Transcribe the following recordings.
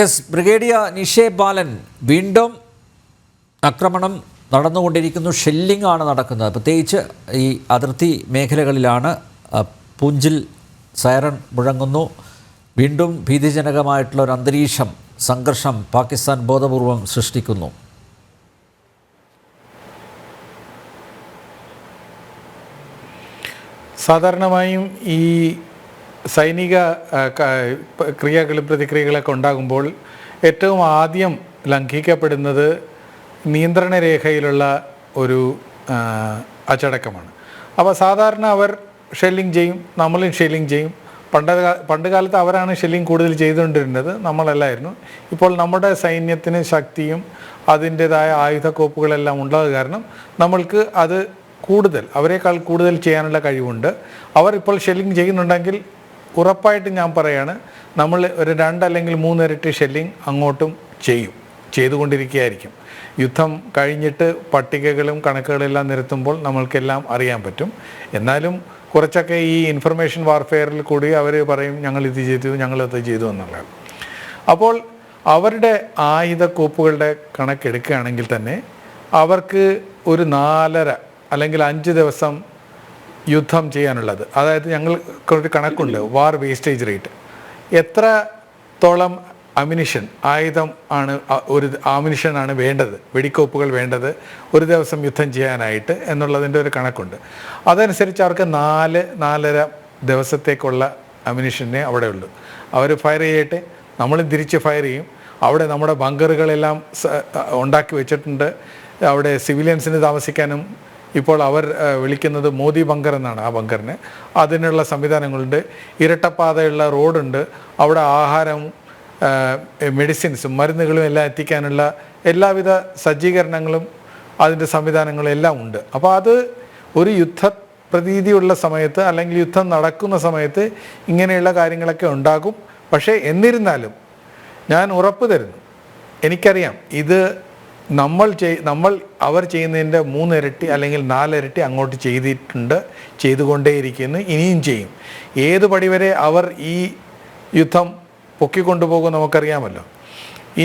S brigadier നിഷേ ബാലൻ വീണ്ടും ആക്രമണം നടന്നുകൊണ്ടിരിക്കുന്നു. ഷെല്ലിംഗ് ആണ് നടക്കുന്നത്. പ്രത്യേകിച്ച് ഈ അതിർത്തി മേഖലകളിലാണ്. പൂഞ്ചിൽ സൈറൺ മുഴങ്ങുന്നു. വീണ്ടും ഭീതിജനകമായിട്ടുള്ള ഒരു അന്തരീക്ഷം, സംഘർഷം പാകിസ്ഥാൻ ബോധപൂർവം സൃഷ്ടിക്കുന്നു. സാധാരണമായും ഈ സൈനിക ക്രിയകളും പ്രതിക്രിയകളൊക്കെ ഉണ്ടാകുമ്പോൾ ഏറ്റവും ആദ്യം ലംഘിക്കപ്പെടുന്നത് നിയന്ത്രണ രേഖയിലുള്ള ഒരു അച്ചടക്കമാണ്. അപ്പോൾ സാധാരണ അവർ ഷെല്ലിംഗ് ചെയ്യും, നമ്മളും ഷെല്ലിംഗ് ചെയ്യും. പണ്ട് കാലത്ത് അവരാണ് ഷെല്ലിംഗ് കൂടുതൽ ചെയ്തുകൊണ്ടിരുന്നത്, നമ്മളല്ലായിരുന്നു. ഇപ്പോൾ നമ്മുടെ സൈന്യത്തിന് ശക്തിയും അതിൻ്റേതായ ആയുധക്കോപ്പുകളെല്ലാം ഉള്ളത് കാരണം നമ്മൾക്ക് അത് അവരെക്കാൾ കൂടുതൽ ചെയ്യാനുള്ള കഴിവുണ്ട്. അവർ ഇപ്പോൾ ഷെല്ലിംഗ് ചെയ്യുന്നുണ്ടെങ്കിൽ ഉറപ്പായിട്ടും ഞാൻ പറയാണ്, നമ്മൾ ഒരു 2 അല്ലെങ്കിൽ 3 ഇരട്ടി ഷെല്ലിംഗ് അങ്ങോട്ടും ചെയ്തുകൊണ്ടിരിക്കുകയായിരിക്കും. യുദ്ധം കഴിഞ്ഞിട്ട് പട്ടികകളും കണക്കുകളെല്ലാം നിരത്തുമ്പോൾ നമ്മൾക്കെല്ലാം അറിയാൻ പറ്റും. എന്നാലും കുറച്ചൊക്കെ ഈ ഇൻഫർമേഷൻ വാർഫെയറിൽ കൂടി അവർ പറയും ഞങ്ങളിത് ചെയ്തു, ഞങ്ങളത് ചെയ്തു എന്നുള്ളത്. അപ്പോൾ അവരുടെ ആയുധക്കോപ്പുകളുടെ കണക്കെടുക്കുകയാണെങ്കിൽ തന്നെ അവർക്ക് ഒരു 4.5 അല്ലെങ്കിൽ 5 ദിവസം യുദ്ധം ചെയ്യാനുള്ളത്. അതായത് ഞങ്ങൾക്കൊരു കണക്കുണ്ട്, വാർ വേസ്റ്റേജ് റേറ്റ്. എത്രത്തോളം ആമിനിഷനാണ് വേണ്ടത്, വെടിക്കോപ്പുകൾ വേണ്ടത് ഒരു ദിവസം യുദ്ധം ചെയ്യാനായിട്ട് എന്നുള്ളതിൻ്റെ ഒരു കണക്കുണ്ട്. അതനുസരിച്ച് അവർക്ക് 4-4.5 ദിവസത്തേക്കുള്ള അമ്യൂണിഷനെ അവിടെ ഉള്ളൂ. അവർ ഫയർ ചെയ്യട്ടെ, നമ്മളും തിരിച്ച് ഫയർ ചെയ്യും. അവിടെ നമ്മുടെ ബങ്കറുകളെല്ലാം ഉണ്ടാക്കി വെച്ചിട്ടുണ്ട്. അവിടെ സിവിലിയൻസിന് താമസിക്കാനും ഇപ്പോൾ അവർ വിളിക്കുന്നത് മോദി ബങ്കർ എന്നാണ്. ആ ബങ്കറിന് അതിനുള്ള സംവിധാനങ്ങളുണ്ട്. ഇരട്ടപ്പാതയുള്ള റോഡുണ്ട്. അവിടെ ആഹാരവും മെഡിസിൻസും മരുന്നുകളും എല്ലാം എത്തിക്കാനുള്ള എല്ലാവിധ സജ്ജീകരണങ്ങളും അതിൻ്റെ സംവിധാനങ്ങളും എല്ലാം ഉണ്ട്. അപ്പോൾ അത് ഒരു യുദ്ധ പ്രതീതിയുള്ള സമയത്ത് അല്ലെങ്കിൽ യുദ്ധം നടക്കുന്ന സമയത്ത് ഇങ്ങനെയുള്ള കാര്യങ്ങളൊക്കെ ഉണ്ടാകും. പക്ഷേ എന്നിരുന്നാലും ഞാൻ ഉറപ്പ് തരുന്നു, എനിക്കറിയാം ഇത് അവർ ചെയ്യുന്നതിൻ്റെ 3 ഇരട്ടി അല്ലെങ്കിൽ 4 ഇരട്ടി അങ്ങോട്ട് ചെയ്തുകൊണ്ടേയിരിക്കുന്നു, ഇനിയും ചെയ്യും. ഏത് പടിവരെ അവർ ഈ യുദ്ധം പൊക്കിക്കൊണ്ടുപോകും നമുക്കറിയാമല്ലോ.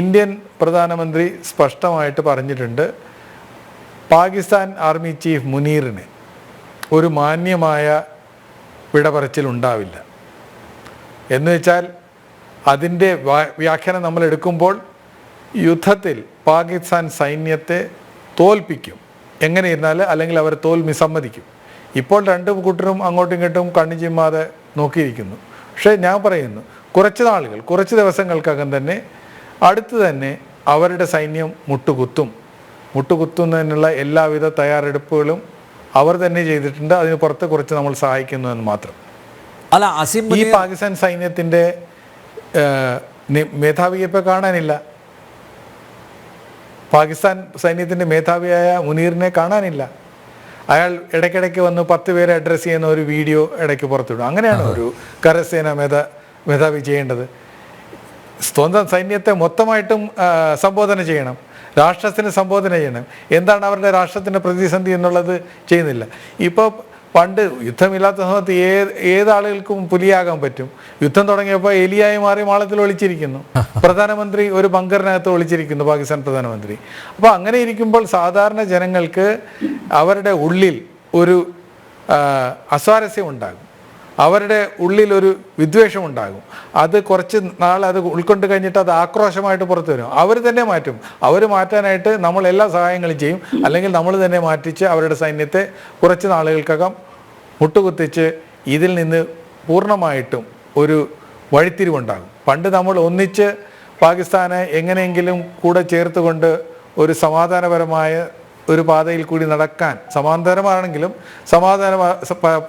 ഇന്ത്യൻ പ്രധാനമന്ത്രി സ്പഷ്ടമായിട്ട് പറഞ്ഞിട്ടുണ്ട്, പാകിസ്ഥാൻ ആർമി ചീഫ് മുനീറിന് ഒരു മാന്യമായ വിടപറച്ചിലുണ്ടാവില്ല. എന്ന് വെച്ചാൽ അതിൻ്റെ വ്യാഖ്യാനം നമ്മൾ എടുക്കുമ്പോൾ യുദ്ധത്തിൽ പാകിസ്ഥാൻ സൈന്യത്തെ തോൽപ്പിക്കും എങ്ങനെയിരുന്നാൽ, അല്ലെങ്കിൽ അവർ തോൽവി സമ്മതിക്കും. ഇപ്പോൾ 2 കൂട്ടരും അങ്ങോട്ടും ഇങ്ങോട്ടും കണ്ണു ചിമ്മാതെ നോക്കിയിരിക്കുന്നു. പക്ഷേ ഞാൻ പറയുന്നു, കുറച്ച് ദിവസങ്ങൾക്കകം തന്നെ അടുത്ത് തന്നെ അവരുടെ സൈന്യം മുട്ടുകുത്തുന്നതിനുള്ള എല്ലാവിധ തയ്യാറെടുപ്പുകളും അവർ തന്നെ ചെയ്തിട്ടുണ്ട്. അതിന് പുറത്ത് കുറച്ച് നമ്മൾ സഹായിക്കുന്നു എന്ന് മാത്രം. ഈ പാകിസ്ഥാൻ സൈന്യത്തിൻ്റെ മേധാവിയെ ഇപ്പോൾ കാണാനില്ല. പാകിസ്ഥാൻ സൈന്യത്തിൻ്റെ മേധാവിയായ മുനീറിനെ കാണാനില്ല. അയാൾ ഇടയ്ക്കിടയ്ക്ക് വന്ന് 10 പേരെ അഡ്രസ്സ് ചെയ്യുന്ന ഒരു വീഡിയോ ഇടയ്ക്ക് പുറത്തുവിടും. അങ്ങനെയാണ് ഒരു കരസേന മേധാവി ചെയ്യേണ്ടത്. സ്വന്തം സൈന്യത്തെ മൊത്തമായിട്ടും സംബോധന ചെയ്യണം, രാഷ്ട്രത്തിന് സംബോധന ചെയ്യണം. എന്താണ് അവരുടെ രാഷ്ട്രത്തിൻ്റെ പ്രതിസന്ധി എന്നുള്ളത് ചെയ്യുന്നില്ല. ഇപ്പോൾ പണ്ട് യുദ്ധമില്ലാത്ത സമയത്ത് ഏതാളുകൾക്കും പുലിയാകാൻ പറ്റും. യുദ്ധം തുടങ്ങിയപ്പോൾ എലിയായി മാറി മാളത്തിൽ ഒളിച്ചിരിക്കുന്നു. പ്രധാനമന്ത്രി ഒരു ബങ്കറിനകത്ത് ഒളിച്ചിരിക്കുന്നു, പാകിസ്ഥാൻ പ്രധാനമന്ത്രി. അപ്പോൾ അങ്ങനെ ഇരിക്കുമ്പോൾ സാധാരണ ജനങ്ങൾക്ക് അവരുടെ ഉള്ളിൽ ഒരു അസ്വാരസ്യം ഉണ്ടാകും, അവരുടെ ഉള്ളിൽ ഒരു വിദ്വേഷം ഉണ്ടാകും. അത് കുറച്ച് നാൾ അത് ഉൾക്കൊണ്ട് കഴിഞ്ഞിട്ട് അത് ആക്രോശമായിട്ട് പുറത്തു വരും. അവർ തന്നെ മാറ്റും. അവർ മാറ്റാനായിട്ട് നമ്മൾ എല്ലാ സഹായങ്ങളും ചെയ്യും, അല്ലെങ്കിൽ നമ്മൾ തന്നെ മാറ്റിച്ച് അവരുടെ സൈന്യത്തെ കുറച്ച് നാളുകൾക്കകം മുട്ടുകുത്തിച്ച് ഇതിൽ നിന്ന് പൂർണ്ണമായിട്ടും ഒരു വഴിത്തിരിവുണ്ടാകും. പണ്ട് നമ്മൾ ഒന്നിച്ച് പാകിസ്ഥാനെ എങ്ങനെയെങ്കിലും കൂടെ ചേർത്തുകൊണ്ട് ഒരു സമാധാനപരമായ ഒരു പാതയിൽ കൂടി നടക്കാൻ, സമാന്തരമാണെങ്കിലും സമാധാന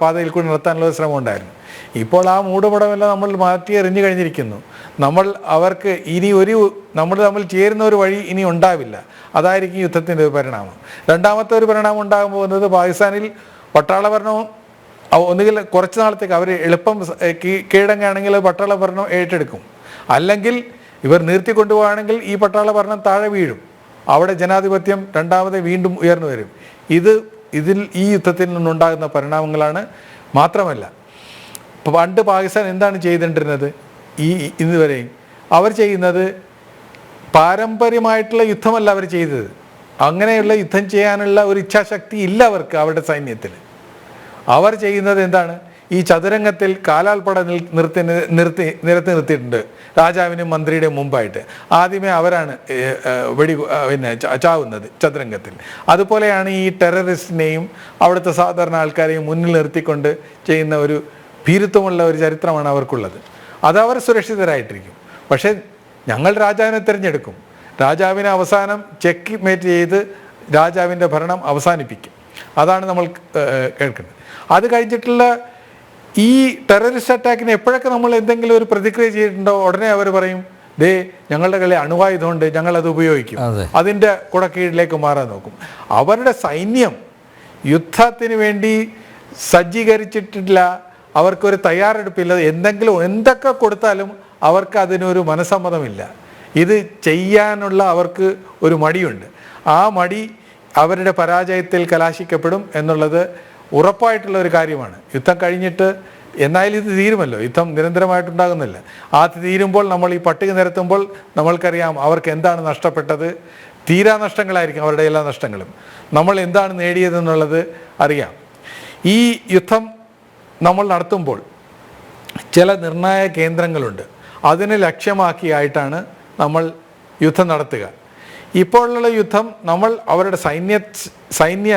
പാതയിൽ കൂടി നടത്താനുള്ള ശ്രമം ഉണ്ടായിരുന്നു. ഇപ്പോൾ ആ മൂടുപടമെല്ലാം നമ്മൾ മാറ്റി എറിഞ്ഞു കഴിഞ്ഞിരിക്കുന്നു. അവർക്ക് ഇനി നമ്മൾ തമ്മിൽ ചേരുന്ന ഒരു വഴി ഇനി ഉണ്ടാവില്ല. അതായിരിക്കും യുദ്ധത്തിൻ്റെ ഒരു പരിണാമം. രണ്ടാമത്തെ ഒരു പരിണാമം ഉണ്ടാകാൻ പോകുന്നത് പട്ടാള ഭരണവും ഒന്നുകിൽ കുറച്ച് നാളത്തേക്ക് അവർ എളുപ്പം കീഴടങ്ങുകയാണെങ്കിൽ പട്ടാള ഭരണം ഏറ്റെടുക്കും. അല്ലെങ്കിൽ ഇവർ നിർത്തിക്കൊണ്ടുപോവുകയാണെങ്കിൽ ഈ പട്ടാള ഭരണം താഴെ വീഴും. അവിടെ ജനാധിപത്യം രണ്ടാമത് വീണ്ടും ഉയർന്നു വരും. ഈ യുദ്ധത്തിൽ നിന്നുണ്ടാകുന്ന പരിണാമങ്ങളാണ്. മാത്രമല്ല, പണ്ട് പാകിസ്ഥാൻ എന്താണ് ചെയ്തുകൊണ്ടിരുന്നത് ഇന്നുവരെയും? അവർ ചെയ്യുന്നത് പാരമ്പര്യമായിട്ടുള്ള യുദ്ധമല്ല അവർ ചെയ്തത്. അങ്ങനെയുള്ള യുദ്ധം ചെയ്യാനുള്ള ഒരു ഇച്ഛാശക്തി ഇല്ല അവർക്ക് അവരുടെ സൈന്യത്തിൽ. അവർ ചെയ്യുന്നത് എന്താണ്? ഈ ചതുരംഗത്തിൽ കാലാൾപ്പട നിർത്തിയിട്ടുണ്ട് രാജാവിനും മന്ത്രിയുടെയും മുമ്പായിട്ട്. ആദ്യമേ അവരാണ് ചാവുന്നത് ചതുരംഗത്തിൽ. അതുപോലെയാണ് ഈ ടെററിസ്റ്റിനെയും അവിടുത്തെ സാധാരണ ആൾക്കാരെയും മുന്നിൽ നിർത്തിക്കൊണ്ട് ചെയ്യുന്ന ഒരു ഭീരുത്വമുള്ള ഒരു ചരിത്രമാണ് അവർക്കുള്ളത്. അതവർ സുരക്ഷിതരായിട്ടിരിക്കും. പക്ഷേ ഞങ്ങൾ രാജാവിനെ തിരഞ്ഞെടുക്കും. രാജാവിനെ അവസാനം ചെക്ക് മേറ്റ് ചെയ്ത് രാജാവിൻ്റെ ഭരണം അവസാനിപ്പിക്കും. അതാണ് നമ്മൾ കേൾക്കുന്നത്. അത് കഴിഞ്ഞിട്ടുള്ള ഈ ടെററിസ്റ്റ് അറ്റാക്കിന് എപ്പോഴൊക്കെ നമ്മൾ എന്തെങ്കിലും ഒരു പ്രതിക്രിയ ചെയ്തിട്ടുണ്ടോ ഉടനെ അവർ പറയും, ദേ ഞങ്ങളുടെ കയ്യിൽ അണുവായുധമുണ്ട്, ഞങ്ങളത് ഉപയോഗിക്കും, അതിൻ്റെ കുടക്കീഴിലേക്ക് മാറാൻ നോക്കും. അവരുടെ സൈന്യം യുദ്ധത്തിന് വേണ്ടി സജ്ജീകരിച്ചിട്ടില്ല, അവർക്കൊരു തയ്യാറെടുപ്പില്ല. എന്തൊക്കെ കൊടുത്താലും അവർക്ക് അതിനൊരു മനസ്സമ്മതമില്ല. ഇത് ചെയ്യാനുള്ള അവർക്ക് ഒരു മടിയുണ്ട്. ആ മടി അവരുടെ പരാജയത്തിൽ കലാശിക്കപ്പെടും എന്നുള്ളത് ഉറപ്പായിട്ടുള്ള ഒരു കാര്യമാണ്. യുദ്ധം കഴിഞ്ഞിട്ട് എന്നാലും ഇത് തീരുമല്ലോ, യുദ്ധം നിരന്തരമായിട്ടുണ്ടാകുന്നില്ല. ആ തീരുമ്പോൾ നമ്മൾ ഈ പട്ടിക നിരത്തുമ്പോൾ നമ്മൾക്കറിയാം അവർക്ക് എന്താണ് നഷ്ടപ്പെട്ടത്. തീരാ നഷ്ടങ്ങളായിരിക്കും അവരുടെ എല്ലാ നഷ്ടങ്ങളും. നമ്മൾ എന്താണ് നേടിയതെന്നുള്ളത് അറിയാം. ഈ യുദ്ധം നമ്മൾ നടത്തുമ്പോൾ ചില നിർണായക കേന്ദ്രങ്ങളുണ്ട്. അതിനെ ലക്ഷ്യമാക്കിയായിട്ടാണ് നമ്മൾ യുദ്ധം നടത്തുക. ഇപ്പോഴുള്ള യുദ്ധം നമ്മൾ അവരുടെ സൈന്യ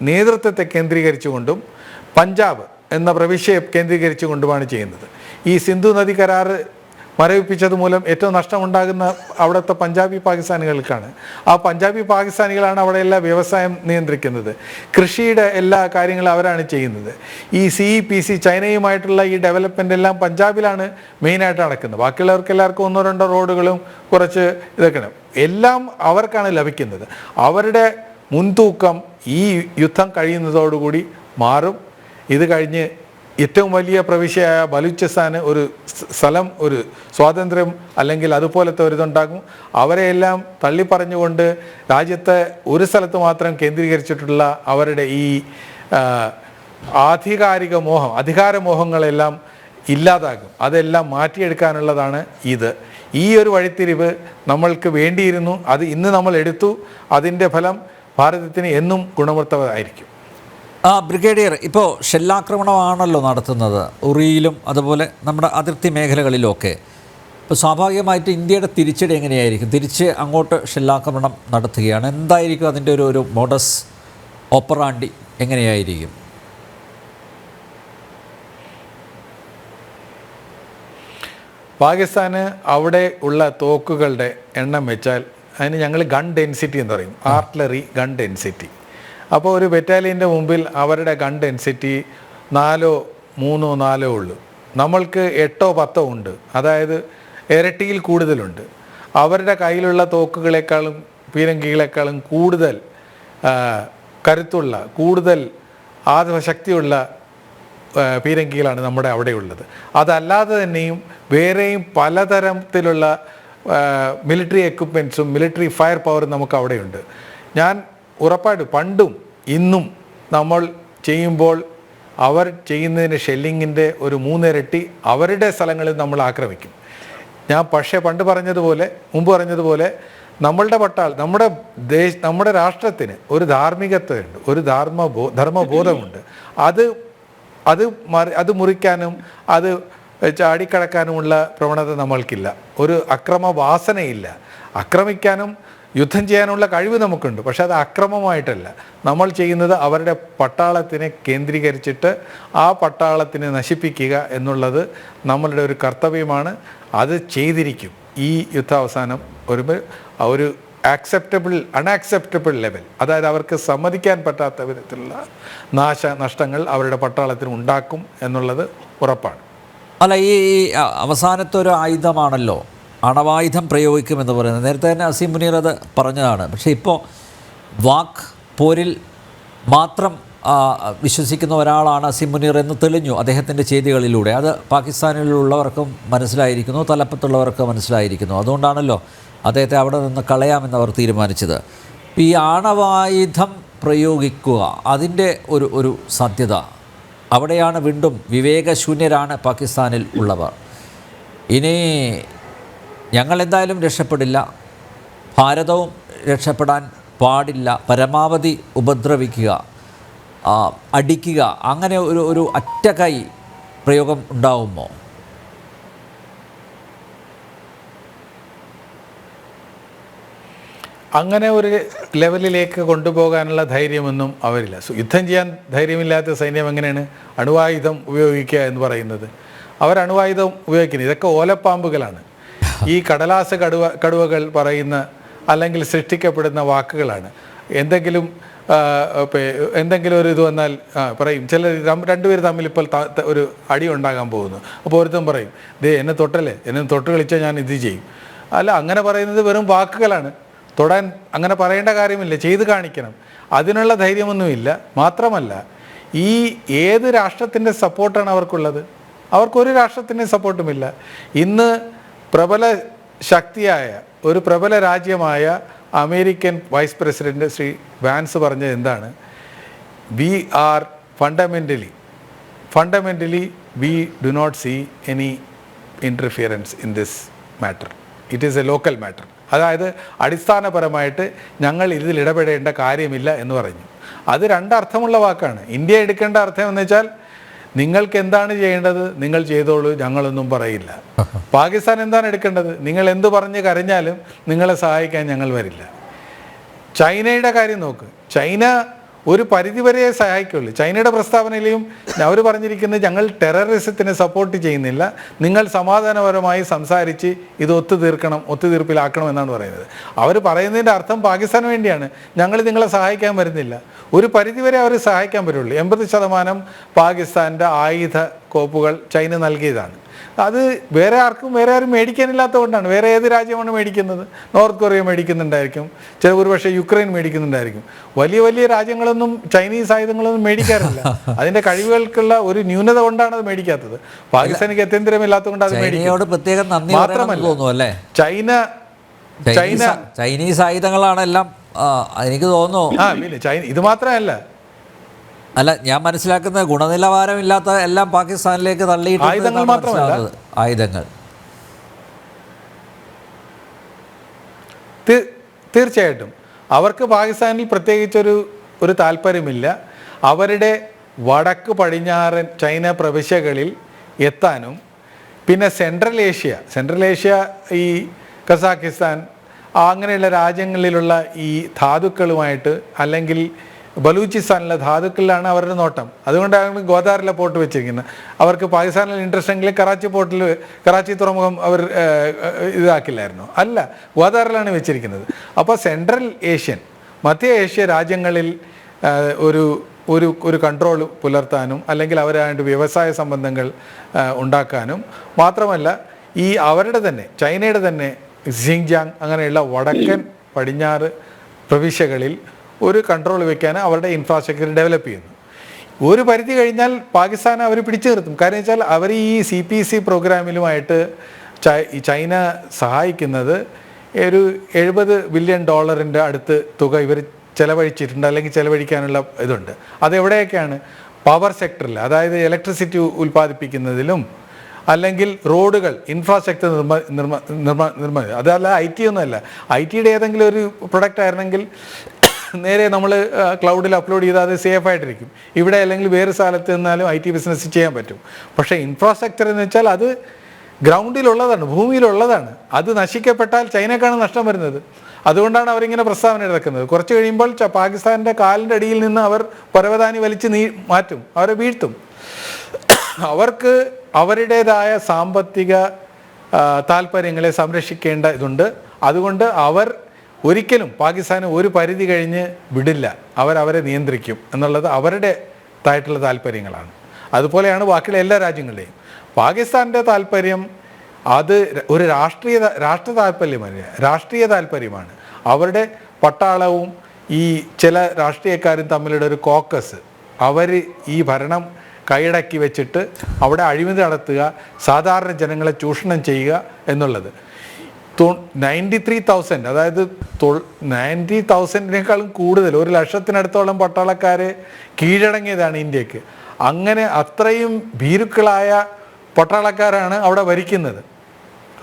നേതൃത്വത്തെ കേന്ദ്രീകരിച്ചുകൊണ്ടും പഞ്ചാബ് എന്ന പ്രവിശ്യയെ കേന്ദ്രീകരിച്ചുകൊണ്ടുമാണ് ചെയ്യുന്നത്. ഈ സിന്ധു നദി കരാറ് മരവിപ്പിച്ചത് മൂലം ഏറ്റവും നഷ്ടമുണ്ടാകുന്ന അവിടുത്തെ പഞ്ചാബി പാകിസ്ഥാനികൾക്കാണ്. ആ പഞ്ചാബി പാകിസ്ഥാനികളാണ് അവിടെ എല്ലാ വ്യവസായം നിയന്ത്രിക്കുന്നത്. കൃഷിയുടെ എല്ലാ കാര്യങ്ങളും അവരാണ് ചെയ്യുന്നത്. ഈ CEPC ചൈനയുമായിട്ടുള്ള ഈ ഡെവലപ്മെൻ്റ് എല്ലാം പഞ്ചാബിലാണ് മെയിനായിട്ട് നടക്കുന്നത്. ബാക്കിയുള്ളവർക്ക് എല്ലാവർക്കും 1-2 റോഡുകളും കുറച്ച് ഇതൊക്കെയാണ്, എല്ലാം അവർക്കാണ് ലഭിക്കുന്നത്. അവരുടെ മുൻതൂക്കം ഈ യുദ്ധം കഴിയുന്നതോടുകൂടി മാറും. ഇത് കഴിഞ്ഞ് ഏറ്റവും വലിയ പ്രവിശ്യയായ ബലൂചിസ്ഥാന് ഒരു സ്ഥലം, ഒരു സ്വാതന്ത്ര്യം അല്ലെങ്കിൽ അതുപോലത്തെ ഒരിതുണ്ടാകും. അവരെയെല്ലാം തള്ളിപ്പറഞ്ഞുകൊണ്ട് രാജ്യത്തെ ഒരു സ്ഥലത്ത് മാത്രം കേന്ദ്രീകരിച്ചിട്ടുള്ള അവരുടെ ഈ അധികാരമോഹങ്ങളെല്ലാം ഇല്ലാതാകും. അതെല്ലാം മാറ്റിയെടുക്കാനുള്ളതാണ് ഇത്. ഈ ഒരു വഴിത്തിരിവ് നമ്മൾക്ക് വേണ്ടിയിരുന്നു. അത് ഇന്ന് നമ്മൾ എടുത്തു. അതിൻ്റെ ഫലം ഭാരതത്തിന് എന്നും ഗുണവത്തമായിരിക്കും. ബ്രിഗേഡിയർ, ഇപ്പോൾ ഷെല്ലാക്രമണമാണല്ലോ നടത്തുന്നത് ഉറിയിലും അതുപോലെ നമ്മുടെ അതിർത്തി മേഖലകളിലുമൊക്കെ. ഇപ്പോൾ സ്വാഭാവികമായിട്ട് ഇന്ത്യയുടെ തിരിച്ചടി എങ്ങനെയായിരിക്കും? തിരിച്ച് അങ്ങോട്ട് ഷെല്ലാക്രമണം നടത്തുകയാണ്. എന്തായിരിക്കും അതിൻ്റെ ഒരു മോഡസ് ഓപ്പറാണ്ടി എങ്ങനെയായിരിക്കും? പാകിസ്ഥാന് അവിടെ ഉള്ള തോക്കുകളുടെ എണ്ണം വെച്ചാൽ അതിന് ഞങ്ങൾ ഗൺ ഡെൻസിറ്റി എന്ന് പറയും, ആർട്ടിലറി ഗൺ ഡെൻസിറ്റി. അപ്പോൾ ഒരു ബറ്റാലിയൻ്റെ മുമ്പിൽ അവരുടെ ഗൺ ഡെൻസിറ്റി 4, 3, 4 ഉള്ളൂ. നമ്മൾക്ക് 8, 10 ഉണ്ട്. അതായത് ഇരട്ടിയിൽ കൂടുതലുണ്ട്. അവരുടെ കയ്യിലുള്ള തോക്കുകളെക്കാളും പീരങ്കികളെക്കാളും കൂടുതൽ കരുത്തുള്ള, കൂടുതൽ ആത്മശക്തിയുള്ള പീരങ്കികളാണ് നമ്മുടെ അവിടെയുള്ളത്. അതല്ലാതെ തന്നെയും വേറെയും പലതരത്തിലുള്ള മിലിറ്ററി എക്യുപ്മെൻറ്റ്സും മിലിറ്ററി ഫയർ പവറും നമുക്ക് അവിടെയുണ്ട്. ഞാൻ ഉറപ്പായിട്ടും പണ്ടും ഇന്നും നമ്മൾ ചെയ്യുമ്പോൾ അവർ ചെയ്യുന്നതിന് ഷെല്ലിങ്ങിൻ്റെ ഒരു 3 ഇരട്ടി അവരുടെ സ്ഥലങ്ങളിൽ നമ്മൾ ആക്രമിക്കും. പക്ഷേ മുമ്പ് പറഞ്ഞതുപോലെ നമ്മളുടെ നമ്മുടെ രാഷ്ട്രത്തിന് ഒരു ധാർമ്മികതയുണ്ട്, ഒരു ധർമ്മബോധമുണ്ട്. അത് മുറിക്കാനും അത് ചാടിക്കടക്കാനുമുള്ള പ്രവണത നമ്മൾക്കില്ല. ഒരു അക്രമവാസനയില്ല. ആക്രമിക്കാനും യുദ്ധം ചെയ്യാനുള്ള കഴിവ് നമുക്കുണ്ട്. പക്ഷെ അത് അക്രമമായിട്ടല്ല. നമ്മൾ ചെയ്യുന്നത് അവരുടെ പട്ടാളത്തിനെ കേന്ദ്രീകരിച്ചിട്ട് ആ പട്ടാളത്തിനെ നശിപ്പിക്കുക എന്നുള്ളത് നമ്മളുടെ ഒരു കർത്തവ്യമാണ്. അത് ചെയ്തിരിക്കും. ഈ യുദ്ധാവസാനം ഒരു അൺആക്സെപ്റ്റബിൾ ലെവൽ, അതായത് അവർക്ക് സമ്മതിക്കാൻ പറ്റാത്ത വിധത്തിലുള്ള നാശനഷ്ടങ്ങൾ അവരുടെ പട്ടാളത്തിന് ഉണ്ടാക്കും എന്നുള്ളത് ഉറപ്പാണ്. അല്ല, ഈ അവസാനത്തെ ഒരു ആയുധമാണല്ലോ അണവായുധം പ്രയോഗിക്കുമെന്ന് പറയുന്നത്. നേരത്തെ തന്നെ അസീം മുനീർ അത് പറഞ്ഞതാണ്. പക്ഷേ ഇപ്പോൾ വാക്ക് പോരിൽ മാത്രം വിശ്വസിക്കുന്ന ഒരാളാണ് അസീം മുനീർ എന്ന് തെളിഞ്ഞു അദ്ദേഹത്തിൻ്റെ ചെയ്തികളിലൂടെ. അത് പാകിസ്ഥാനിലുള്ളവർക്കും മനസ്സിലായിരിക്കുന്നു, തലപ്പത്തുള്ളവർക്ക് മനസ്സിലായിരിക്കുന്നു. അതുകൊണ്ടാണല്ലോ അദ്ദേഹത്തെ അവിടെ നിന്ന് കളയാമെന്ന് അവർ തീരുമാനിച്ചത്. ഈ ആണവായുധം പ്രയോഗിക്കുക, അതിൻ്റെ ഒരു സാധ്യത അവിടെയാണ്. വീണ്ടും വിവേകശൂന്യരാണ് പാകിസ്ഥാനിൽ ഉള്ളവർ. ഇനി ഞങ്ങളെന്തായാലും രക്ഷപ്പെടില്ല, ഭാരതവും രക്ഷപ്പെടാൻ പാടില്ല, പരമാവധി ഉപദ്രവിക്കുക, അടിക്കുക, അങ്ങനെ ഒരു അറ്റകൈ പ്രയോഗം ഉണ്ടാവുമോ? അങ്ങനെ ഒരു ലെവലിലേക്ക് കൊണ്ടുപോകാനുള്ള ധൈര്യമൊന്നും അവരില്ല. യുദ്ധം ചെയ്യാൻ ധൈര്യമില്ലാത്ത സൈന്യം എങ്ങനെയാണ് അണുവായുധം ഉപയോഗിക്കുക എന്ന് പറയുന്നത്? അവർ അണുവായുധം ഉപയോഗിക്കുന്നത് ഇതൊക്കെ ഓലപ്പാമ്പുകളാണ്. ഈ കടലാസ് കടുവകൾ പറയുന്ന അല്ലെങ്കിൽ സൃഷ്ടിക്കപ്പെടുന്ന വാക്കുകളാണ്. എന്തെങ്കിലും ഒരു ഇത് വന്നാൽ പറയും, ചില രണ്ടുപേർ തമ്മിൽ ഇപ്പോൾ ഒരു അടി ഉണ്ടാകാൻ പോകുന്നു. അപ്പോൾ ഒരുത്തൻ പറയും, ദേ എന്നെ തൊട്ടല്ലേ, എന്നെ തൊട്ട് കളിച്ചാൽ ഞാൻ ഇത് ചെയ്യും. അല്ല, അങ്ങനെ പറയുന്നത് വെറും വാക്കുകളാണ്. തൊടാൻ അങ്ങനെ പറയേണ്ട കാര്യമില്ല, ചെയ്ത് കാണിക്കണം. അതിനുള്ള ധൈര്യമൊന്നുമില്ല. മാത്രമല്ല, ഈ ഏത് രാഷ്ട്രത്തിൻ്റെ സപ്പോർട്ടാണ് അവർക്കുള്ളത്? അവർക്കൊരു രാഷ്ട്രത്തിൻ്റെ സപ്പോർട്ടുമില്ല. ഇന്ന് പ്രബല ശക്തിയായ ഒരു പ്രബല രാജ്യമായ American vice president Shri Vance പറഞ്ഞത് എന്താണ്? We are fundamentally we do not see any interference in this matter. It is a local matter. അതായത് അടിസ്ഥാനപരമായിട്ട് ഞങ്ങൾ ഇതിൽ ഇടപെടേണ്ട കാര്യമില്ല എന്ന് പറഞ്ഞു. അത് രണ്ടർത്ഥമുള്ള വാക്കാണ്. ഇന്ത്യ എടുക്കേണ്ട അർത്ഥം എന്ന് വെച്ചാൽ, നിങ്ങൾക്ക് എന്താണ് ചെയ്യേണ്ടത് നിങ്ങൾ ചെയ്തോളൂ, ഞങ്ങളൊന്നും പറയില്ല. പാകിസ്ഥാൻ എന്താണ് എടുക്കേണ്ടത്? നിങ്ങൾ എന്ത് പറഞ്ഞ് കരഞ്ഞാലും നിങ്ങളെ സഹായിക്കാൻ ഞങ്ങൾ വരില്ല. ചൈനയുടെ കാര്യം നോക്ക്. ചൈന ഒരു പരിധിവരെ സഹായിക്കുള്ളൂ. ചൈനയുടെ പ്രസ്താവനയിലും അവർ പറഞ്ഞിരിക്കുന്നത്, ഞങ്ങൾ ടെററിസത്തിനെ സപ്പോർട്ട് ചെയ്യുന്നില്ല, നിങ്ങൾ സമാധാനപരമായി സംസാരിച്ച് ഇത് ഒത്തുതീർപ്പിലാക്കണം എന്നാണ് പറയുന്നത്. അവർ പറയുന്നതിൻ്റെ അർത്ഥം പാകിസ്ഥാന് വേണ്ടിയാണ്, ഞങ്ങൾ നിങ്ങളെ സഹായിക്കാൻ വരുന്നില്ല. ഒരു പരിധിവരെ അവർ സഹായിക്കാൻ പറ്റുള്ളൂ. 80% പാകിസ്ഥാൻ്റെ ആയുധ കോപ്പുകൾ ചൈന നൽകിയതാണ്. അത് വേറെ ആരും മേടിക്കാനില്ലാത്തതുകൊണ്ടാണ്. വേറെ ഏത് രാജ്യമാണ് മേടിക്കുന്നത്? നോർത്ത് കൊറിയ മേടിക്കുന്നുണ്ടായിരിക്കും, ഒരുപക്ഷെ യുക്രൈൻ മേടിക്കുന്നുണ്ടായിരിക്കും. വലിയ വലിയ രാജ്യങ്ങളൊന്നും ചൈനീസ് ആയുധങ്ങളൊന്നും മേടിക്കാറില്ല. അതിൻ്റെ കഴിവുകൾക്കുള്ള ഒരു ന്യൂനത കൊണ്ടാണ് അത് മേടിക്കാത്തത്. പാകിസ്ഥാനിക്ക് ഗത്യന്തരമില്ലാത്തതുകൊണ്ട് അത് മേടിക്കും. മാത്രമല്ല, ചൈനീസ് ആയുധങ്ങളാണെല്ലാം എനിക്ക് തോന്നുന്നു. ചൈന ഇത് മാത്രമല്ല, അല്ല, ഞാൻ മനസ്സിലാക്കുന്ന ഗുണനിലവാരമില്ലാത്ത എല്ലാം പാകിസ്ഥാനിലേക്ക് തള്ളിയിട്ട് ആയുധങ്ങൾ മാത്രമല്ല, ആയുധങ്ങൾ തീർച്ചയായിട്ടും അവർക്ക് പാകിസ്ഥാനിൽ പ്രത്യേകിച്ചൊരു താല്പര്യമില്ല. അവരുടെ വടക്ക് പടിഞ്ഞാറൻ ചൈന പ്രവിശ്യകളിൽ എത്താനും, പിന്നെ സെൻട്രൽ ഏഷ്യ ഈ കസാഖിസ്ഥാൻ അങ്ങനെയുള്ള രാജ്യങ്ങളിലുള്ള ഈ ധാതുക്കളുമായിട്ട്, അല്ലെങ്കിൽ ബലൂചിസ്ഥാനിലെ ധാതുക്കളിലാണ് അവരുടെ നോട്ടം. അതുകൊണ്ടാണ് ഗോദാറിലെ പോർട്ട് വെച്ചിരിക്കുന്നത്. അവർക്ക് പാകിസ്ഥാനിൽ ഇൻട്രസ്റ്റ് എങ്കിൽ കറാച്ചി തുറമുഖം അവർ ഇതാക്കില്ലായിരുന്നു. അല്ല, ഗോദാറിലാണ് വെച്ചിരിക്കുന്നത്. അപ്പോൾ സെൻട്രൽ മധ്യ ഏഷ്യ രാജ്യങ്ങളിൽ ഒരു കൺട്രോൾ പുലർത്താനും, അല്ലെങ്കിൽ അവരായിട്ട് വ്യവസായ സംബന്ധങ്ങൾ ഉണ്ടാക്കാനും, മാത്രമല്ല ഈ അവരുടെ തന്നെ ചൈനയുടെ തന്നെ സിൻജിയാങ് അങ്ങനെയുള്ള വടക്കൻ പടിഞ്ഞാറ് പ്രവിശ്യകളിൽ ഒരു കൺട്രോൾ വയ്ക്കാൻ അവരുടെ ഇൻഫ്രാസ്ട്രക്ചർ ഡെവലപ്പ് ചെയ്യുന്നു. ഒരു പരിധി കഴിഞ്ഞാൽ പാകിസ്ഥാനെ അവർ പിടിച്ചു നിർത്തും. കാരണം വെച്ചാൽ അവർ ഈ CPC പ്രോഗ്രാമിലുമായിട്ട് ചൈന സഹായിക്കുന്നത് ഒരു $70 ബില്യൺ അടുത്ത് തുക ഇവർ ചെലവഴിച്ചിട്ടുണ്ട്, അല്ലെങ്കിൽ ചെലവഴിക്കാനുള്ള ഇതുണ്ട്. അതെവിടെയൊക്കെയാണ്? പവർ സെക്ടറിൽ, അതായത് ഇലക്ട്രിസിറ്റി ഉൽപ്പാദിപ്പിക്കുന്നതിലും, അല്ലെങ്കിൽ റോഡുകൾ ഇൻഫ്രാസ്ട്രക്ചർ നിർമ്മാണം. അതല്ല IT ഒന്നുമല്ല. IT-യുടെ ഏതെങ്കിലും ഒരു പ്രൊഡക്റ്റ് ആയിരുന്നെങ്കിൽ നേരെ നമ്മൾ ക്ലൗഡിൽ അപ്ലോഡ് ചെയ്താൽ അത് സേഫ് ആയിട്ടിരിക്കും. ഇവിടെ അല്ലെങ്കിൽ വേറെ സ്ഥലത്ത് നിന്നാലും IT ബിസിനസ് ചെയ്യാൻ പറ്റും. പക്ഷേ ഇൻഫ്രാസ്ട്രക്ചർ എന്ന് വെച്ചാൽ അത് ഗ്രൗണ്ടിലുള്ളതാണ്, ഭൂമിയിലുള്ളതാണ്. അത് നശിക്കപ്പെട്ടാൽ ചൈനക്കാണ് നഷ്ടം വരുന്നത്. അതുകൊണ്ടാണ് അവരിങ്ങനെ പ്രസ്താവന ഇറക്കുന്നത്. കുറച്ച് കഴിയുമ്പോൾ പാകിസ്ഥാൻ്റെ കാലിൻ്റെ അടിയിൽ നിന്ന് അവർ പരവതാനി വലിച്ച് മാറ്റും, അവരെ വീഴ്ത്തും. അവർക്ക് അവരുടേതായ സാമ്പത്തിക താല്പര്യങ്ങളെ സംരക്ഷിക്കേണ്ട ഇതുണ്ട്. അതുകൊണ്ട് അവർ ഒരിക്കലും പാകിസ്ഥാന് ഒരു പരിധി കഴിഞ്ഞ് വിടില്ല. അവരെ നിയന്ത്രിക്കും എന്നുള്ളത് അവരുടേതായിട്ടുള്ള താല്പര്യങ്ങളാണ്. അതുപോലെയാണ് ബാക്കിയുള്ള എല്ലാ രാജ്യങ്ങളുടെയും. പാകിസ്ഥാൻ്റെ താല്പര്യം അത് ഒരു രാഷ്ട്രീയ താല്പര്യമാണ്. അവരുടെ പട്ടാളവും ഈ ചില രാഷ്ട്രീയക്കാരും തമ്മിലുള്ള ഒരു കോക്കസ്, അവർ ഈ ഭരണം കൈയടക്കി വെച്ചിട്ട് അവിടെ അഴിമതി നടത്തുക, സാധാരണ ജനങ്ങളെ ചൂഷണം ചെയ്യുക എന്നുള്ളത്. 93,000, അതായത് 90,000-നേക്കാളും കൂടുതൽ, 100,000-നടുത്തോളം പട്ടാളക്കാരെ കീഴടങ്ങിയതാണ് ഇന്ത്യക്ക്. അങ്ങനെ അത്രയും ഭീരുക്കളായ പട്ടാളക്കാരാണ് അവിടെ ഭരിക്കുന്നത്.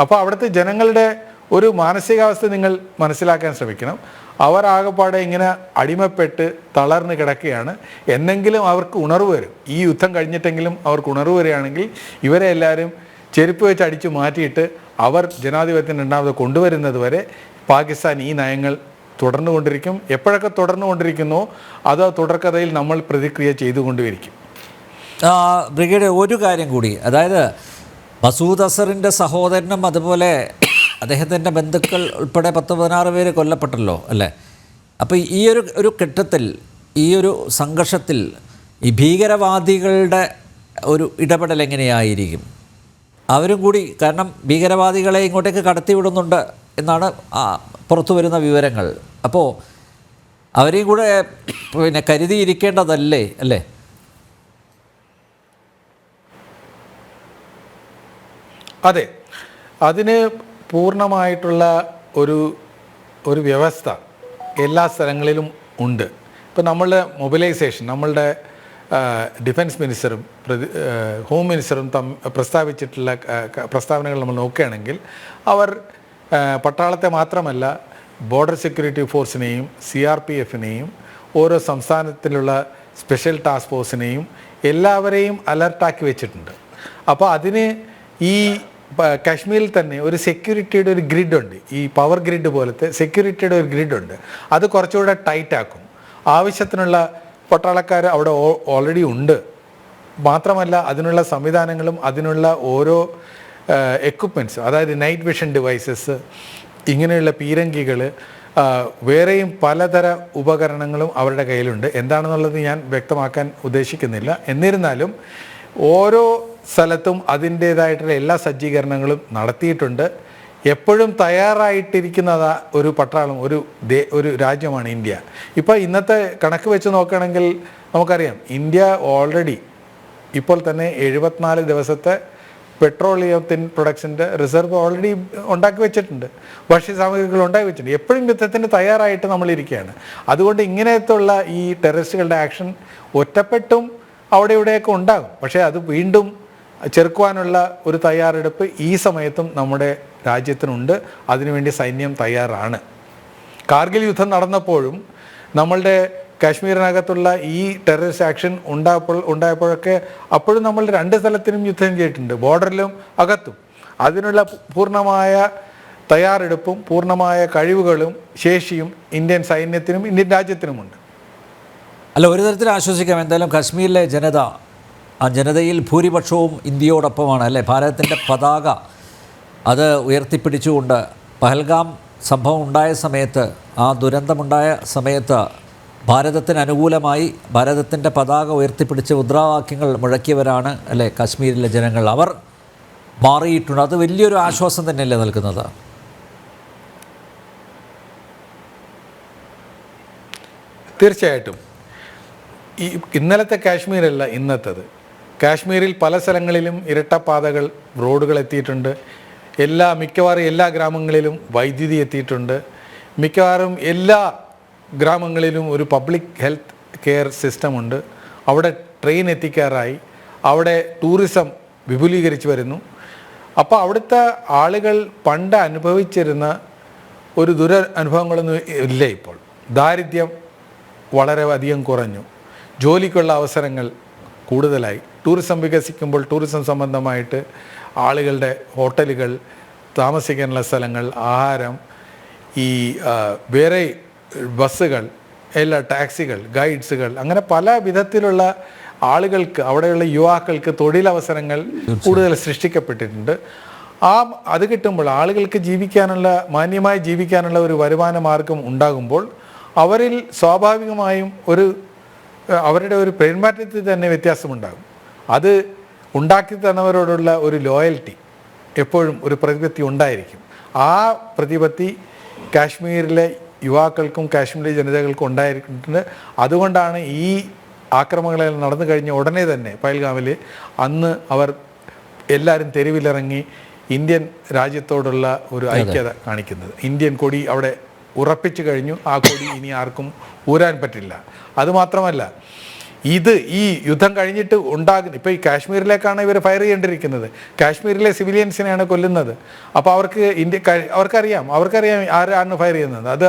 അപ്പോൾ അവിടുത്തെ ജനങ്ങളുടെ ഒരു മാനസികാവസ്ഥ നിങ്ങൾ മനസ്സിലാക്കാൻ ശ്രമിക്കണം. അവർ ആകെപ്പാടെ ഇങ്ങനെ അടിമപ്പെട്ട് തളർന്ന് കിടക്കുകയാണ്. എന്നെങ്കിലും അവർക്ക് ഉണർവ് വരും. ഈ യുദ്ധം കഴിഞ്ഞിട്ടെങ്കിലും അവർക്ക് ഉണർവ് വരികയാണെങ്കിൽ ഇവരെ എല്ലാവരും ചെരുപ്പ് വെച്ച് അടിച്ചു മാറ്റിയിട്ട് അവർ ജനാധിപത്യം രണ്ടാമത് കൊണ്ടുവരുന്നത് വരെ പാകിസ്ഥാൻ ഈ നയങ്ങൾ തുടർന്നുകൊണ്ടിരിക്കും. എപ്പോഴൊക്കെ തുടർന്നുകൊണ്ടിരിക്കുന്നോ അത് തുടർക്കഥയിൽ നമ്മൾ പ്രതിക്രിയ ചെയ്തുകൊണ്ടിരിക്കും. ബ്രിഗേഡ്, ഒരു കാര്യം കൂടി, അതായത് മസൂദ് അസറിൻ്റെ സഹോദരനും അതുപോലെ അദ്ദേഹത്തിൻ്റെ ബന്ധുക്കൾ ഉൾപ്പെടെ 10-16 പേര് കൊല്ലപ്പെട്ടല്ലോ അല്ലേ? അപ്പോൾ ഈ ഒരു ഘട്ടത്തിൽ, ഈ ഒരു സംഘർഷത്തിൽ ഈ ഭീകരവാദികളുടെ ഒരു ഇടപെടൽ എങ്ങനെയായിരിക്കും? അവരും കൂടി, കാരണം ഭീകരവാദികളെ ഇങ്ങോട്ടേക്ക് കടത്തിവിടുന്നുണ്ട് എന്നാണ് പുറത്തു വരുന്ന വിവരങ്ങൾ. അപ്പോൾ അവരെയും കൂടെ പിന്നെ കരുതിയിരിക്കേണ്ടതല്ലേ അല്ലേ? അതെ, അതിന് പൂർണ്ണമായിട്ടുള്ള ഒരു വ്യവസ്ഥ എല്ലാ സ്ഥലങ്ങളിലും ഉണ്ട്. ഇപ്പം നമ്മളുടെ മൊബിലൈസേഷൻ, നമ്മളുടെ ഡിഫൻസ് മിനിസ്റ്ററും ഹോം മിനിസ്റ്ററും പ്രസ്താവിച്ചിട്ടുള്ള പ്രസ്താവനകൾ നമ്മൾ നോക്കുകയാണെങ്കിൽ അവർ പട്ടാളത്തെ മാത്രമല്ല ബോർഡർ സെക്യൂരിറ്റി ഫോഴ്സിനെയും CRPFനെയും ഓരോ സംസ്ഥാനത്തിലുള്ള സ്പെഷ്യൽ ടാസ്ക് ഫോഴ്സിനെയും എല്ലാവരെയും അലർട്ടാക്കി വെച്ചിട്ടുണ്ട്. അപ്പോൾ അതിന് ഈ കാശ്മീരിൽ തന്നെ ഒരു സെക്യൂരിറ്റിയുടെ ഒരു ഗ്രിഡ് ഉണ്ട്. ഈ പവർ ഗ്രിഡ് പോലത്തെ സെക്യൂരിറ്റിയുടെ ഒരു ഗ്രിഡ് ഉണ്ട്. അത് കുറച്ചുകൂടെ ടൈറ്റ് ആക്കും. ആവശ്യത്തിനുള്ള പട്ടാളക്കാർ അവിടെ ഓൾറെഡി ഉണ്ട്. മാത്രമല്ല അതിനുള്ള സംവിധാനങ്ങളും അതിനുള്ള ഓരോ എക്യുപ്മെൻറ്റ്സ്, അതായത് നൈറ്റ് വിഷൻ ഡിവൈസസ്, ഇങ്ങനെയുള്ള പീരങ്കികൾ, വേറെയും പലതര ഉപകരണങ്ങളും അവരുടെ കയ്യിലുണ്ട്. എന്താണെന്നുള്ളത് ഞാൻ വ്യക്തമാക്കാൻ ഉദ്ദേശിക്കുന്നില്ല. എന്നിരുന്നാലും ഓരോ സ്ഥലത്തും അതിൻ്റേതായിട്ടുള്ള എല്ലാ സജ്ജീകരണങ്ങളും നടത്തിയിട്ടുണ്ട്. എപ്പോഴും തയ്യാറായിട്ടിരിക്കുന്നത് ഒരു പട്ടാളം, ഒരു രാജ്യമാണ് ഇന്ത്യ. ഇപ്പോൾ ഇന്നത്തെ കണക്ക് വെച്ച് നോക്കുകയാണെങ്കിൽ നമുക്കറിയാം, ഇന്ത്യ ഓൾറെഡി ഇപ്പോൾ തന്നെ 74 ദിവസത്തെ പെട്രോളിയത്തിൻ പ്രൊഡക്ഷൻ്റെ റിസർവ് ഓൾറെഡി ഉണ്ടാക്കി വെച്ചിട്ടുണ്ട്. ഭക്ഷ്യസാമഗ്രികൾ ഉണ്ടാക്കി വെച്ചിട്ടുണ്ട്. എപ്പോഴും യുദ്ധത്തിന് തയ്യാറായിട്ട് നമ്മളിരിക്കുകയാണ്. അതുകൊണ്ട് ഇങ്ങനത്തുള്ള ഈ ടെററിസ്റ്റുകളുടെ ആക്ഷൻ ഒറ്റപ്പെട്ടും അവിടെ ഇവിടെയൊക്കെ ഉണ്ടാകും. പക്ഷേ അത് വീണ്ടും ചെറുക്കുവാനുള്ള ഒരു തയ്യാറെടുപ്പ് ഈ സമയത്തും നമ്മുടെ രാജ്യത്തിനുണ്ട്. അതിനുവേണ്ടി സൈന്യം തയ്യാറാണ്. കാർഗിൽ യുദ്ധം നടന്നപ്പോഴും നമ്മളുടെ കാശ്മീരിനകത്തുള്ള ഈ ടെററിസ്റ്റ് ആക്ഷൻ ഉണ്ടായപ്പോഴൊക്കെ അപ്പോഴും നമ്മൾ 2 സ്ഥലത്തിനും യുദ്ധം ചെയ്തിട്ടുണ്ട്, ബോർഡറിലും അകത്തും. അതിനുള്ള പൂർണ്ണമായ തയ്യാറെടുപ്പും പൂർണ്ണമായ കഴിവുകളും ശേഷിയും ഇന്ത്യൻ സൈന്യത്തിനും ഇന്ത്യൻ രാജ്യത്തിനുമുണ്ട്. അല്ല, ഒരു തരത്തിൽ ആശ്വസിക്കാം. എന്തായാലും കാശ്മീരിലെ ജനത, ആ ജനതയിൽ ഭൂരിപക്ഷവും ഇന്ത്യയോടൊപ്പമാണ് അല്ലേ? ഭാരതത്തിൻ്റെ പതാക അത് ഉയർത്തിപ്പിടിച്ചുകൊണ്ട് പഹൽഗാം സംഭവം ഉണ്ടായ സമയത്ത്, ആ ദുരന്തമുണ്ടായ സമയത്ത് ഭാരതത്തിന് അനുകൂലമായി ഭാരതത്തിൻ്റെ പതാക ഉയർത്തിപ്പിടിച്ച് മുദ്രാവാക്യങ്ങൾ മുഴക്കിയവരാണ് അല്ലേ കാശ്മീരിലെ ജനങ്ങൾ. അവർ മാറിയിട്ടുണ്ട്. അത് വലിയൊരു ആശ്വാസം തന്നെയല്ലേ നൽകുന്നത്? തീർച്ചയായിട്ടും. ഈ ഇന്നലത്തെ കാശ്മീരല്ല ഇന്നത്തേത്. കാശ്മീരിൽ പല സ്ഥലങ്ങളിലും ഇരട്ടപ്പാതകൾ, റോഡുകൾ എത്തിയിട്ടുണ്ട്. മിക്കവാറും എല്ലാ ഗ്രാമങ്ങളിലും വൈദ്യുതി എത്തിയിട്ടുണ്ട്. മിക്കവാറും എല്ലാ ഗ്രാമങ്ങളിലും ഒരു പബ്ലിക് ഹെൽത്ത് കെയർ സിസ്റ്റമുണ്ട്. അവിടെ ട്രെയിൻ എത്തിക്കാറായി. അവിടെ ടൂറിസം വിപുലീകരിച്ച് വരുന്നു. അപ്പോൾ അവിടുത്തെ ആളുകൾ പണ്ട് അനുഭവിച്ചിരുന്ന ഒരു അനുഭവങ്ങളൊന്നും ഇല്ല ഇപ്പോൾ. ദാരിദ്ര്യം വളരെ അധികം കുറഞ്ഞു. ജോലിക്കുള്ള അവസരങ്ങൾ കൂടുതലായി. ടൂറിസം വികസിക്കുമ്പോൾ ടൂറിസം സംബന്ധമായിട്ട് ആളുകളുടെ ഹോട്ടലുകൾ, താമസിക്കാനുള്ള സ്ഥലങ്ങൾ, ആഹാരം, ഈ വേറെ ബസ്സുകൾ, എല്ലാ ടാക്സികൾ, ഗൈഡ്സുകൾ, അങ്ങനെ പല വിധത്തിലുള്ള ആളുകൾക്ക്, അവിടെയുള്ള യുവാക്കൾക്ക് തൊഴിലവസരങ്ങൾ കൂടുതൽ സൃഷ്ടിക്കപ്പെട്ടിട്ടുണ്ട്. അത് കിട്ടുമ്പോൾ ആളുകൾക്ക് മാന്യമായി ജീവിക്കാനുള്ള ഒരു വരുമാന മാർഗം ഉണ്ടാകുമ്പോൾ അവരിൽ സ്വാഭാവികമായും അവരുടെ ഒരു പെരുമാറ്റത്തിൽ തന്നെ വ്യത്യാസമുണ്ടാകും. അത് ഉണ്ടാക്കി തന്നവരോടുള്ള ഒരു ലോയൽറ്റി, എപ്പോഴും ഒരു പ്രതിപത്തി ഉണ്ടായിരിക്കും. ആ പ്രതിപത്തി കാശ്മീരിലെ യുവാക്കൾക്കും കാശ്മീരി ജനതകൾക്കും ഉണ്ടായിരിക്കുന്നുണ്ട്. അതുകൊണ്ടാണ് ഈ ആക്രമണങ്ങൾ നടന്നു കഴിഞ്ഞ ഉടനെ തന്നെ പഹൽഗാമിൽ അന്ന് അവർ എല്ലാവരും തെരുവിലിറങ്ങി ഇന്ത്യൻ രാജ്യത്തോടുള്ള ഒരു ഐക്യത കാണിക്കുന്നത്. ഇന്ത്യൻ കൊടി അവിടെ ഉറപ്പിച്ചു കഴിഞ്ഞു. ആ കൊടി ഇനി ആർക്കും ഊരാൻ പറ്റില്ല. അതുമാത്രമല്ല, ഇത് ഈ യുദ്ധം കഴിഞ്ഞിട്ട് ഉണ്ടാകുന്ന ഇപ്പോൾ ഈ കാശ്മീരിലേക്കാണ് ഇവർ ഫയർ ചെയ്യേണ്ടിയിരിക്കുന്നത്. കാശ്മീരിലെ സിവിലിയൻസിനെയാണ് കൊല്ലുന്നത്. അപ്പോൾ അവർക്കറിയാം ആരാണ് ഫയർ ചെയ്യുന്നത്. അത്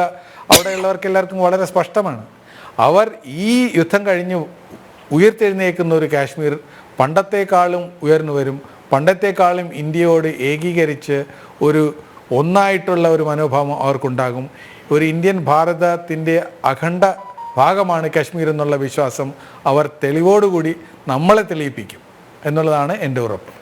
അവിടെയുള്ളവർക്ക് എല്ലാവർക്കും വളരെ സ്പഷ്ടമാണ്. അവർ ഈ യുദ്ധം കഴിഞ്ഞ് ഉയർത്തെഴുന്നേൽക്കുന്ന ഒരു കാശ്മീർ പണ്ടത്തെക്കാളും ഉയർന്നു വരും. പണ്ടത്തെക്കാളും ഇന്ത്യയോട് ഏകീകരിച്ച് ഒരു ഒന്നായിട്ടുള്ള ഒരു മനോഭാവം അവർക്കുണ്ടാകും. ഒരു ഇന്ത്യൻ ഭാരതത്തിൻ്റെ അഖണ്ഡ ഭാഗമാണ് കാശ്മീർ എന്നുള്ള വിശ്വാസം അവർ തെളിവോടുകൂടി നമ്മളെ തെളിയിപ്പിക്കും എന്നുള്ളതാണ് എൻ്റെ ഉറപ്പ്.